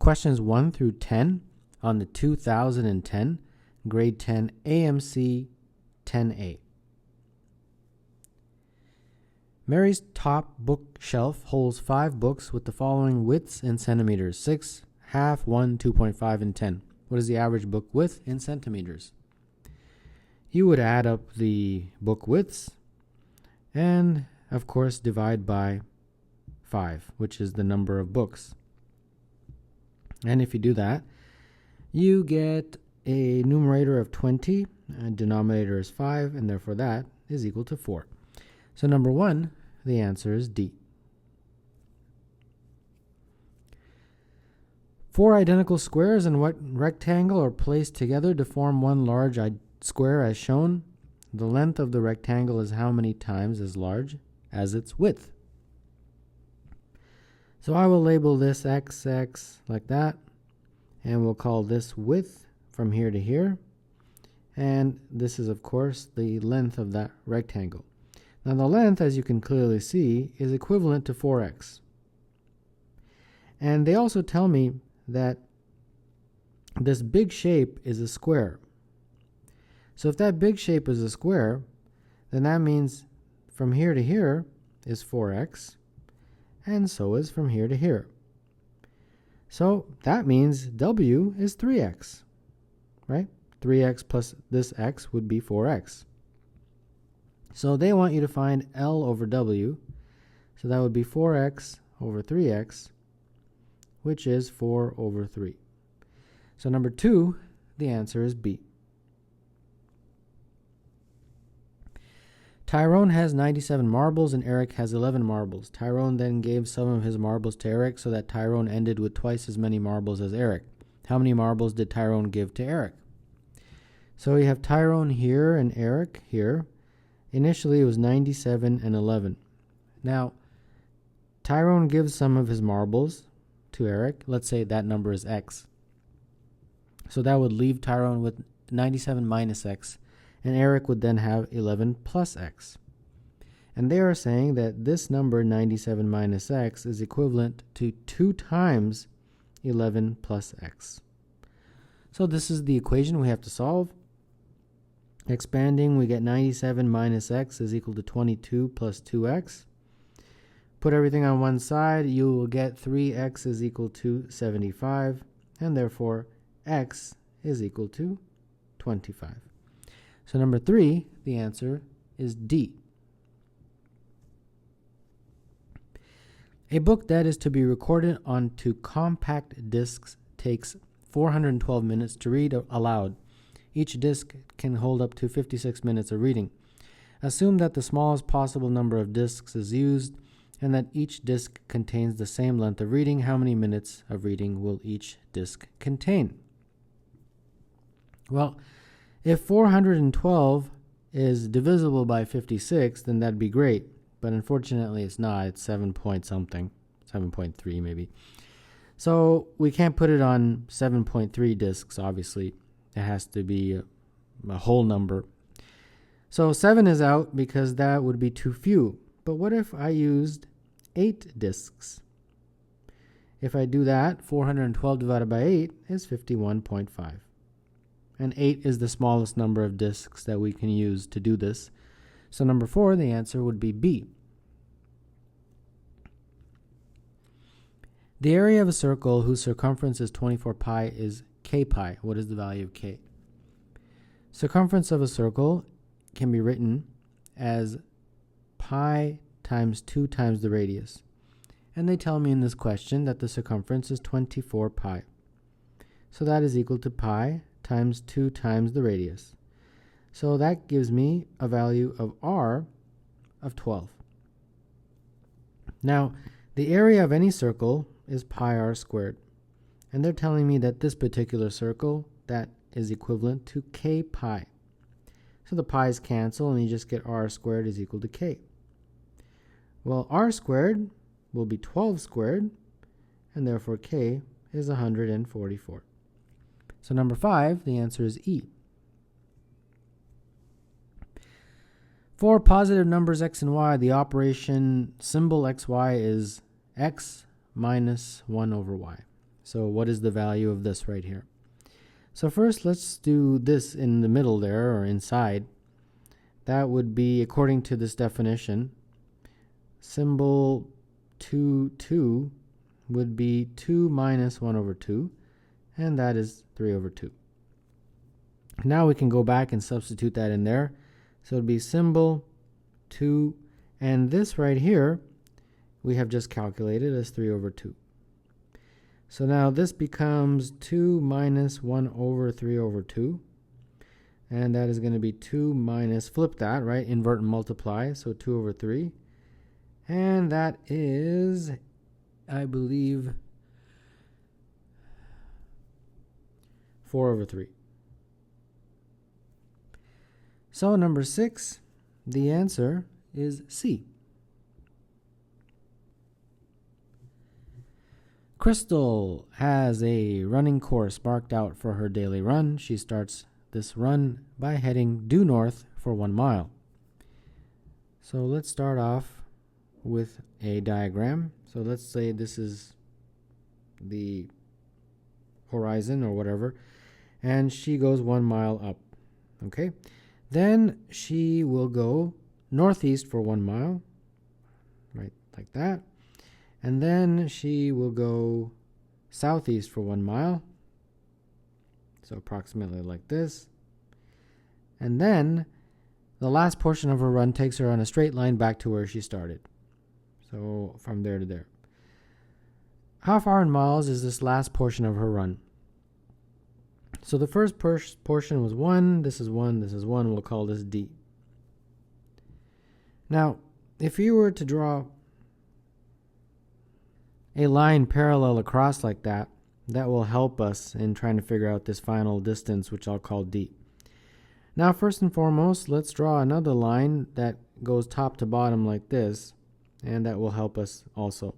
questions 1 through 10 on the 2010 grade 10 AMC 10A. Mary's top bookshelf holds 5 books with the following widths in centimeters: 6, half, 1, 2.5, and 10. What is the average book width in centimeters? You would add up the book widths and, of course, divide by 5, which is the number of books. And if you do that, you get a numerator of 20, a denominator is 5, and therefore that is equal to 4. So number 1, the answer is D. 4 identical squares in what rectangle are placed together to form one large square as shown? The length of the rectangle is how many times as large as its width? So I will label this XX like that, and we'll call this width from here to here, and this is of course the length of that rectangle. Now the length, as you can clearly see, is equivalent to 4x. And they also tell me that this big shape is a square. So if that big shape is a square, then that means from here to here is 4x, and so is from here to here. So that means W is 3x, right? 3x plus this x would be 4x. So they want you to find L over W, so that would be 4x over 3x, which is 4 over 3. So number 2, the answer is B. Tyrone has 97 marbles and Eric has 11 marbles. Tyrone then gave some of his marbles to Eric so that Tyrone ended with twice as many marbles as Eric. How many marbles did Tyrone give to Eric? So we have Tyrone here and Eric here. Initially it was 97 and 11. Now, Tyrone gives some of his marbles to Eric. Let's say that number is x. So that would leave Tyrone with 97 minus x. And Eric would then have 11 plus x. And they are saying that this number, 97 minus x, is equivalent to 2 times 11 plus x. So this is the equation we have to solve. Expanding, we get 97 minus x is equal to 22 plus 2x. Put everything on one side, you will get 3x is equal to 75, and therefore x is equal to 25. So number 3, the answer is D. A book that is to be recorded onto compact discs takes 412 minutes to read aloud. Each disc can hold up to 56 minutes of reading. Assume that the smallest possible number of discs is used and that each disc contains the same length of reading. How many minutes of reading will each disc contain? Well, if 412 is divisible by 56, then that'd be great. But unfortunately, it's not. It's 7 point something, 7.3 maybe. So we can't put it on 7.3 discs, obviously. It has to be a whole number. So 7 is out because that would be too few. But what if I used 8 discs? If I do that, 412 divided by 8 is 51.5. And 8 is the smallest number of discs that we can use to do this. So number 4, the answer would be B. The area of a circle whose circumference is 24 pi is k pi. What is the value of k? Circumference of a circle can be written as pi times 2 times the radius. And they tell me in this question that the circumference is 24 pi. So that is equal to pi times 2 times the radius. So that gives me a value of r of 12. Now, the area of any circle is pi r squared. And they're telling me that this particular circle, that is equivalent to k pi. So the pi's cancel and you just get r squared is equal to k. Well, r squared will be 12 squared, and therefore k is 144. So number 5, the answer is E. For positive numbers x and y, the operation symbol xy is x minus 1 over y. So what is the value of this right here? So first, let's do this in the middle there, or inside. That would be, according to this definition, symbol 2, 2 would be 2 minus 1 over 2, and that is 3 over 2. Now we can go back and substitute that in there. So it would be symbol 2, and this right here, we have just calculated as 3 over 2. So now this becomes 2 minus 1 over 3 over 2. And that is going to be 2 minus, flip that, right? Invert and multiply, so 2 over 3. And that is, I believe, 4 over 3. So number 6, the answer is C. Crystal has a running course marked out for her daily run. She starts this run by heading due north for 1 mile. So let's start off with a diagram. So let's say this is the horizon or whatever, and she goes 1 mile up. Okay, then she will go northeast for 1 mile, right, like that. And then she will go southeast for 1 mile, so approximately like this. And then the last portion of her run takes her on a straight line back to where she started. So from there to there. How far in miles is this last portion of her run? So the first portion was 1, this is 1, this is 1, we'll call this D. Now, if you were to draw a line parallel across like that, that will help us in trying to figure out this final distance, which I'll call D. Now, first and foremost, let's draw another line that goes top to bottom like this, and that will help us also.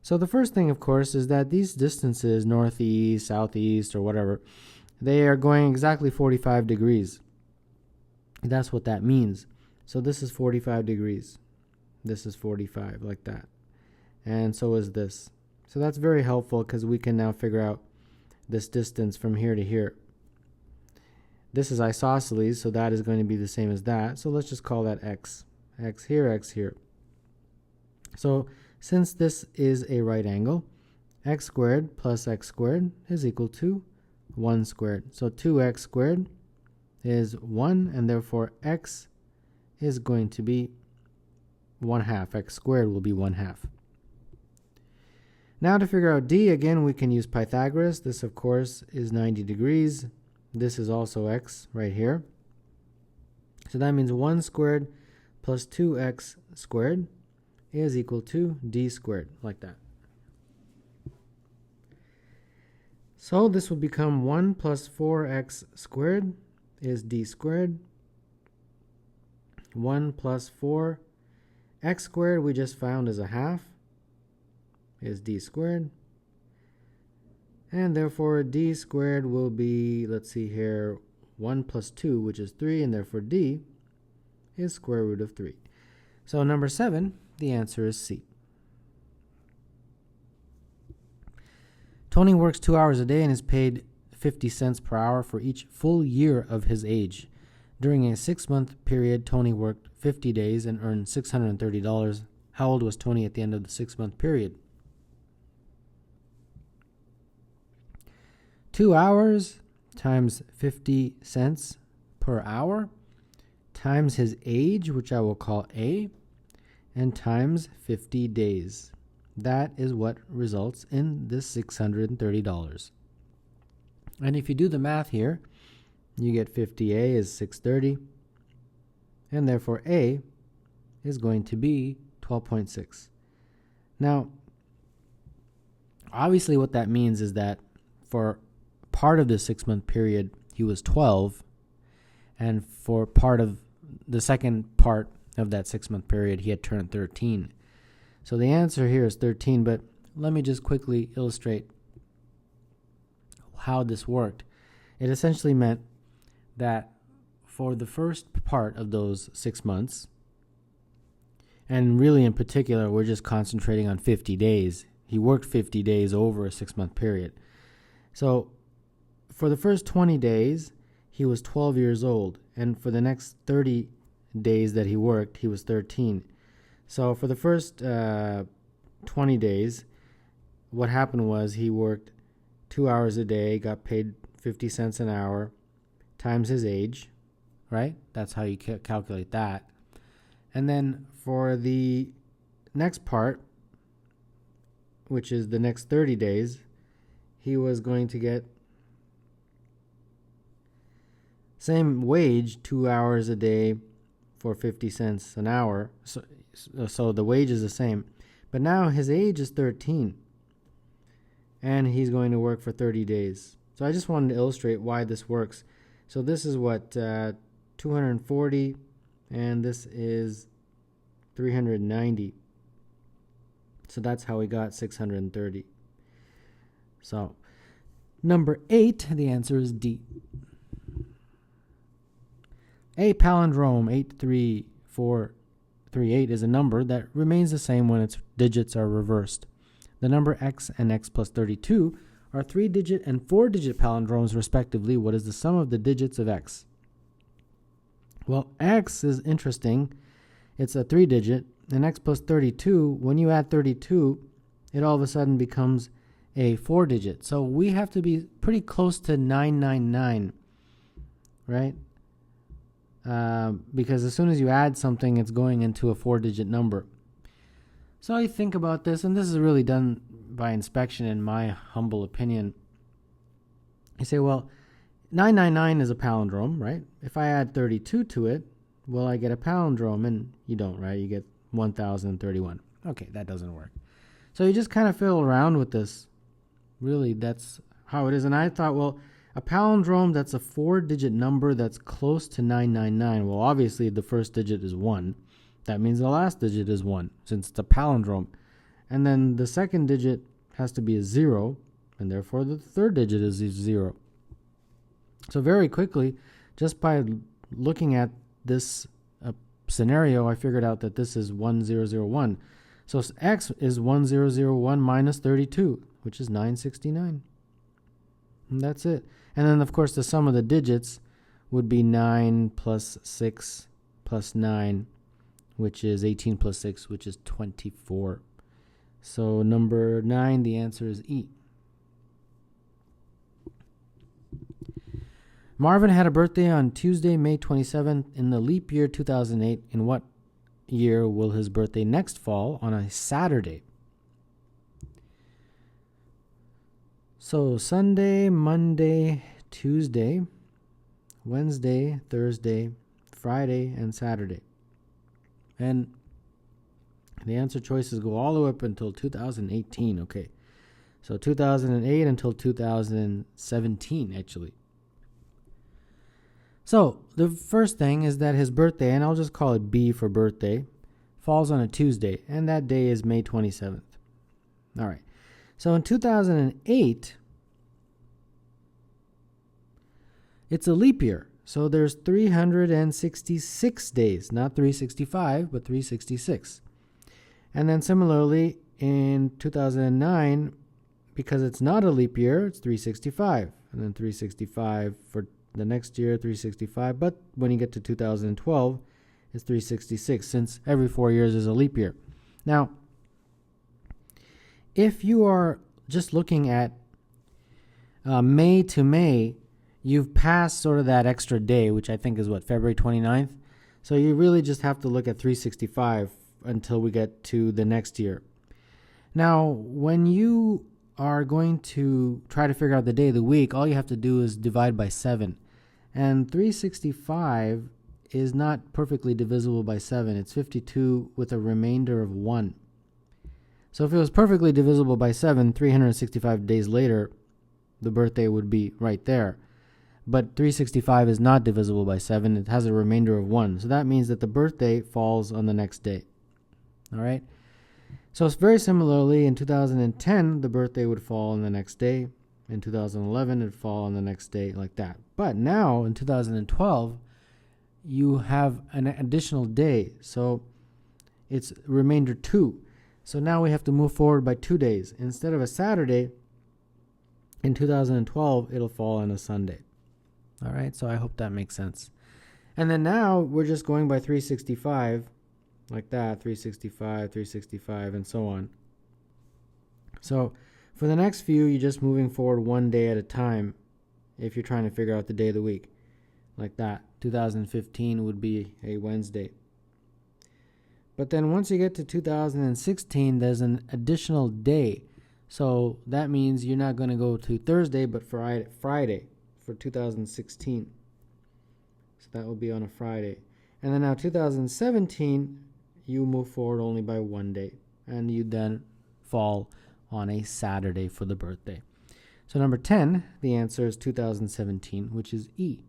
So the first thing, of course, is that these distances, northeast, southeast, or whatever, they are going exactly 45 degrees. That's what that means. So this is 45 degrees. This is 45, like that. And so is this. So that's very helpful because we can now figure out this distance from here to here. This is isosceles, so that is going to be the same as that. So let's just call that x. X here, x here. So since this is a right angle, x squared plus x squared is equal to 1 squared. So 2x squared is 1, and therefore x is going to be 1/2. X squared will be 1/2. Now to figure out D, again, we can use Pythagoras. This, of course, is 90 degrees. This is also x right here. So that means 1 squared plus 2x squared is equal to D squared, like that. So this will become 1 plus 4x squared is D squared. 1 plus 4x squared we just found is 1/2 is D squared. And therefore D squared will be, let's see here, 1 plus 2, which is 3, and therefore D is square root of 3. So number 7, the answer is C. Tony works 2 hours a day and is paid 50 cents per hour for each full year of his age. During a 6-month period, Tony worked 50 days and earned $630. How old was Tony at the end of the 6-month period? 2 hours times 50 cents per hour times his age, which I will call A, and times 50 days. That is what results in this $630. And if you do the math here, you get 50A is 630, and therefore A is going to be 12.6. Now, obviously what that means is that for part of the 6-month period, he was 12, and for part of the second part of that 6-month period, he had turned 13. So the answer here is 13, but let me just quickly illustrate how this worked. It essentially meant that for the first part of those 6 months, and really in particular, we're just concentrating on 50 days. he worked 50 days over a 6-month period. So for the first 20 days, he was 12 years old. And for the next 30 days that he worked, he was 13. So for the first 20 days, what happened was he worked 2 hours a day, got paid 50 cents an hour, times his age, right? That's how you calculate that. And then for the next part, which is the next 30 days, he was going to get same wage, 2 hours a day for 50 cents an hour. So the wage is the same. But now his age is 13. And he's going to work for 30 days. So I just wanted to illustrate why this works. So this is what, 240, and this is 390. So that's how we got 630. So number 8, the answer is D. A palindrome 83438 is a number that remains the same when its digits are reversed. The number x and x plus 32 are 3-digit and 4-digit palindromes respectively. What is the sum of the digits of x? Well, x is interesting. It's a 3-digit, and x plus 32, when you add 32, it all of a sudden becomes a 4-digit. So we have to be pretty close to 999, right? Because as soon as you add something, it's going into a 4-digit number. So I think about this, and this is really done by inspection in my humble opinion. You say, well, 999 is a palindrome, right? If I add 32 to it, will I get a palindrome? And you don't, right? You get 1031. Okay, that doesn't work. So you just kind of fiddle around with this. Really, that's how it is. And I thought, well, a palindrome that's a 4-digit number that's close to 999. Well, obviously the first digit is 1. That means the last digit is 1, since it's a palindrome. And then the second digit has to be a 0, and therefore the third digit is 0. So very quickly, just by looking at this scenario, I figured out that this is 1001. So x is 1001 minus 32, which is 969. And that's it. And then, of course, the sum of the digits would be 9 plus 6 plus 9, which is 18 plus 6, which is 24. So number 9, the answer is E. Marvin had a birthday on Tuesday, May 27th in the leap year 2008. In what year will his birthday next fall on a Saturday? So Sunday, Monday, Tuesday, Wednesday, Thursday, Friday, and Saturday. And the answer choices go all the way up until 2018. Okay. So 2008 until 2017, actually. So the first thing is that his birthday, and I'll just call it B for birthday, falls on a Tuesday, and that day is May 27th. All right. So in 2008, it's a leap year. So there's 366 days, not 365, but 366. And then similarly, in 2009, because it's not a leap year, it's 365. And then 365 for the next year, 365. But when you get to 2012, it's 366, since every 4 years is a leap year. Now, if you are just looking at May to May, you've passed sort of that extra day, which I think is what, February 29th? So you really just have to look at 365 until we get to the next year. Now, when you are going to try to figure out the day of the week, all you have to do is divide by 7. And 365 is not perfectly divisible by 7. It's 52 with a remainder of 1. So if it was perfectly divisible by 7, 365 days later, the birthday would be right there. But 365 is not divisible by 7. It has a remainder of 1. So that means that the birthday falls on the next day. All right? So it's very similarly, in 2010, the birthday would fall on the next day. In 2011, it would fall on the next day, like that. But now, in 2012, you have an additional day. So it's remainder 2. So now we have to move forward by 2 days. Instead of a Saturday, in 2012, it'll fall on a Sunday. All right, so I hope that makes sense. And then now we're just going by 365, like that, 365, 365, and so on. So for the next few, you're just moving forward 1 day at a time if you're trying to figure out the day of the week. Like that, 2015 would be a Wednesday. But then once you get to 2016, there's an additional day. So that means you're not going to go to Thursday, but Friday for 2016. So that will be on a Friday. And then now 2017, you move forward only by 1 day. And you then fall on a Saturday for the birthday. So number 10, the answer is 2017, which is E.